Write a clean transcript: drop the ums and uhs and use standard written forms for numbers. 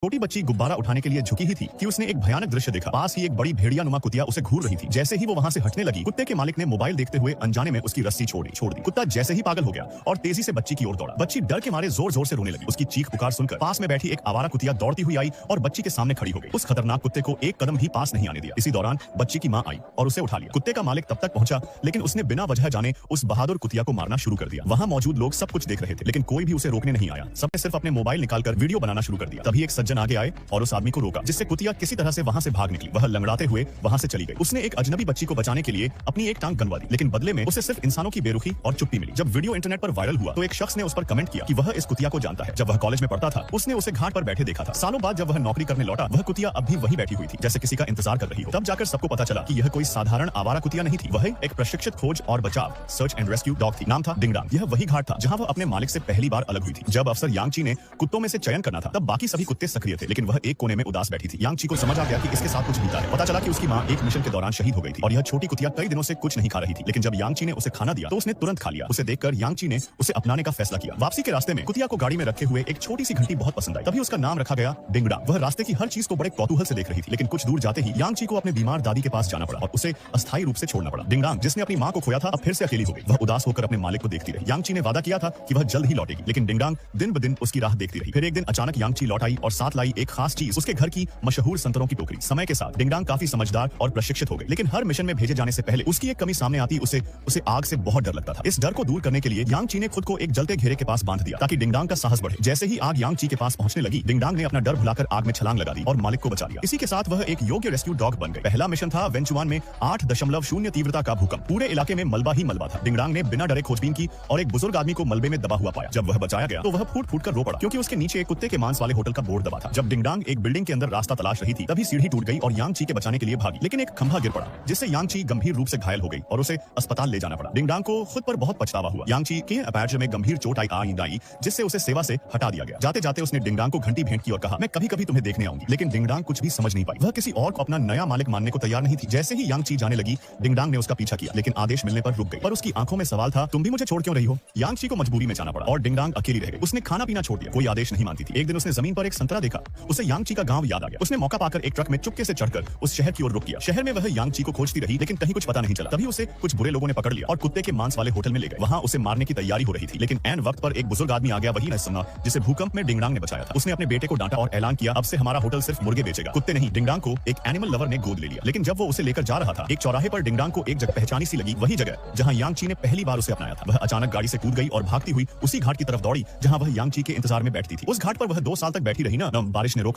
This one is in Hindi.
छोटी बच्ची गुब्बारा उठाने के लिए झुकी ही थी कि उसने एक भयानक दृश्य देखा। पास ही एक बड़ी भेड़िया नुमा कुतिया उसे घूर रही थी। जैसे ही वो वहां से हटने लगी, कुत्ते के मालिक ने मोबाइल देखते हुए अनजाने में उसकी रस्सी छोड़ दी। कुत्ता जैसे ही पागल हो गया और तेजी से बच्ची की ओर दौड़ा। बच्ची डर के मारे जोर जोर से रोने लगी। उसकी चीख पुकार सुनकर पास में बैठी एक आवारा कुतिया दौड़ती हुई आई और बच्ची के सामने खड़ी हो गई। उस खतरनाक कुत्ते को एक कदम भी पास नहीं आने दिया। इसी दौरान बच्ची की मां आई और उसे उठा लिया। कुत्ते का मालिक तब तक पहुंचा, लेकिन उसने बिना वजह जाने उस बहादुर कुतिया को मारना शुरू कर दिया। वहां मौजूद लोग सब कुछ देख रहे थे, लेकिन कोई भी उसे रोकने नहीं आया। सबने सिर्फ अपने मोबाइल निकालकर वीडियो बनाना शुरू कर दिया। तभी एक सज्जन आगे आए और उस आदमी को रोका, जिससे कुतिया किसी तरह से वहां से भाग निकली। वह लंगड़ाते हुए वहां से चली गई। उसने एक अजनबी बच्ची को बचाने के लिए अपनी एक टांग गनवा दी, लेकिन बदले में उसे सिर्फ इंसानों की बेरुखी और चुप्पी मिली। जब वीडियो इंटरनेट पर वायरल हुआ तो एक शख्स ने उस पर कमेंट किया कि वह इस कुतिया को जानता है। जब वह कॉलेज में पढ़ता था, उसने उसे घाट पर बैठे देखा था। सालों बाद जब वह नौकरी करने लौटा, वह कुतिया अब भी वहीं बैठी हुई थी, जैसे किसी का इंतजार कर रही हो। तब जाकर सबको पता चला कि यह कोई साधारण आवारा कुतिया नहीं थी। वह एक प्रशिक्षित खोज और बचाव सर्च एंड रेस्क्यू डॉग थी। नाम था डिंगडांग। यह वही घाट था जहां वह अपने मालिक से पहली बार अलग हुई थी। जब अफसर यांगची ने कुत्तों में से चयन करना था, तब बाकी सभी कुत्ते सक्रिय थे, लेकिन वह एक कोने में उदास बैठी थी। यांगची को समझ आ गया कि इसके साथ कुछ बीता है। पता चला कि उसकी मां एक मिशन के दौरान शहीद हो गई थी और यह छोटी कुतिया कई दिनों से कुछ नहीं खा रही थी। लेकिन जब यांगची ने उसे खाना दिया तो उसने तुरंत खा लिया। उसे देखकर यांगची ने उसे अपनाने का फैसला किया। वापसी के रास्ते में कुतिया को गाड़ी में रखे हुए एक छोटी सी घंटी बहुत पसंद आई। तभी उसका नाम रखा गया डिंगडांग। वह रास्ते की हर चीज को बड़े कौतूहल से देख रही थी, लेकिन कुछ दूर जाते ही यांगची को अपने बीमार दादी के पास जाना पड़ा और उसे अस्थायी रूप से छोड़ना पड़ा। डिंगडांग, जिसने अपनी मां को खोया था, अब फिर से अकेली हो गई। वह उदास होकर अपने मालिक को देखती रही। यांगची ने वादा किया था कि वह जल्द ही लौटेगी, लेकिन डिंगडांग दिन ब दिन उसकी राह देखती रही। फिर एक दिन अचानक यांगची लौट आई और साथ लाई एक खास चीज, उसके घर की मशहूर संतरों की टोकरी। समय के साथ डिंगडांग काफी समझदार और प्रशिक्षित हो गई, लेकिन हर मिशन में भेजे जाने से पहले उसकी एक कमी सामने आती। उसे आग से बहुत डर लगता था। इस डर को दूर करने के लिए यांगची ने खुद को एक जलते घेरे के पास बांध दिया ताकि डिंगडांग का साहस बढ़े। जैसे ही आग यांगची के पास पहुंचने लगी, डिंगडांग ने अपना डर भुलाकर आग में छलांग लगा दी और मालिक को बचा लिया। इसी के साथ वह एक योग्य रेस्क्यू डॉग बन गई। पहला मिशन था वेंचुआन में 8.0 तीव्रता का भूकंप। पूरे इलाके में मलबा ही मलबा था। डिंगडांग ने बिना डरे खोजबीन की और एक बुजुर्ग आदमी को मलबे में दबा हुआ पाया। जब वह बचाया गया तो वह फूट फूट कर रो पड़ा, क्योंकि उसके नीचे एक कुत्ते के मांस वाले होटल का बोर्ड दबा था। जब डिंगडांग एक बिल्डिंग के अंदर रास्ता तलाश रही थी, तभी सीढ़ी टूट गई और यांगची के बचाने के लिए भागी, लेकिन एक खंभा गिर पड़ा, जिससे यांगची गंभीर रूप से घायल हो गई और उसे अस्पताल ले जाना पड़ा। डिंगडांग को खुद पर बहुत पछतावा हुआ। यांगची के अपैरचर में गंभीर चोट आई, जिससे उसे सेवा से हटा दिया गया। जाते जाते उसने डिंगडांग को घंटी भेंट की और कहा, मैं कभी कभी तुम्हें देखने आऊंगी। लेकिन डिंगडांग कुछ भी समझ नहीं पाई। वह किसी और को अपना नया मालिक मानने को तैयार नहीं थी। जैसे ही यांगची जाने लगी, डिंगडांग ने उसका पीछा किया, लेकिन आदेश मिलने पर रुक गई। पर उसकी आंखों में सवाल था, तुम भी मुझे छोड़ क्यों रही हो? यांगची को मजबूरी में जाना पड़ा और डिंगडांग अकेली रह गई। उसने खाना पीना छोड़ दिया, कोई आदेश नहीं मानती थी। एक दिन उसने जमीन पर एक संतरा देखा। उसे यांगची का गांव याद आ गया। उसने मौका पाकर एक ट्रक में चुपके से चढ़कर उस शहर की ओर रुक किया। शहर में वह यांगची को खोजती रही, लेकिन कहीं कुछ पता नहीं चला। तभी उसे कुछ बुरे लोगों ने पकड़ लिया और कुत्ते के मांस वाले होटल में ले गए। वहां उसे मारने की तैयारी हो रही थी, लेकिन ऐन वक्त पर एक बुजुर्ग आदमी आ गया, वही नरसिम्हा, जिसे भूकंप में डिंगडांग ने बचाया था। उसने अपने बेटे को डांटा और ऐलान किया, अब से हमारा होटल सिर्फ मुर्गे बेचेगा, कुत्ते नहीं। डिंगडांग को एक एनिमल लवर ने गोद ले लिया, लेकिन जब वो उसे लेकर जा रहा था, एक चौराहे पर डिंगडांग को एक जगह पहचानी सी लगी, वही जगह जहां यांगची ने पहली बार उसे अपनाया था। वह अचानक गाड़ी से कूद गई और भागती हुई उसी घाट की तरफ दौड़ी जहां वह यांगची के इंतजार में बैठती थी। उस घाट पर वह 2 साल तक बैठी रही ना बारिश ने रोका।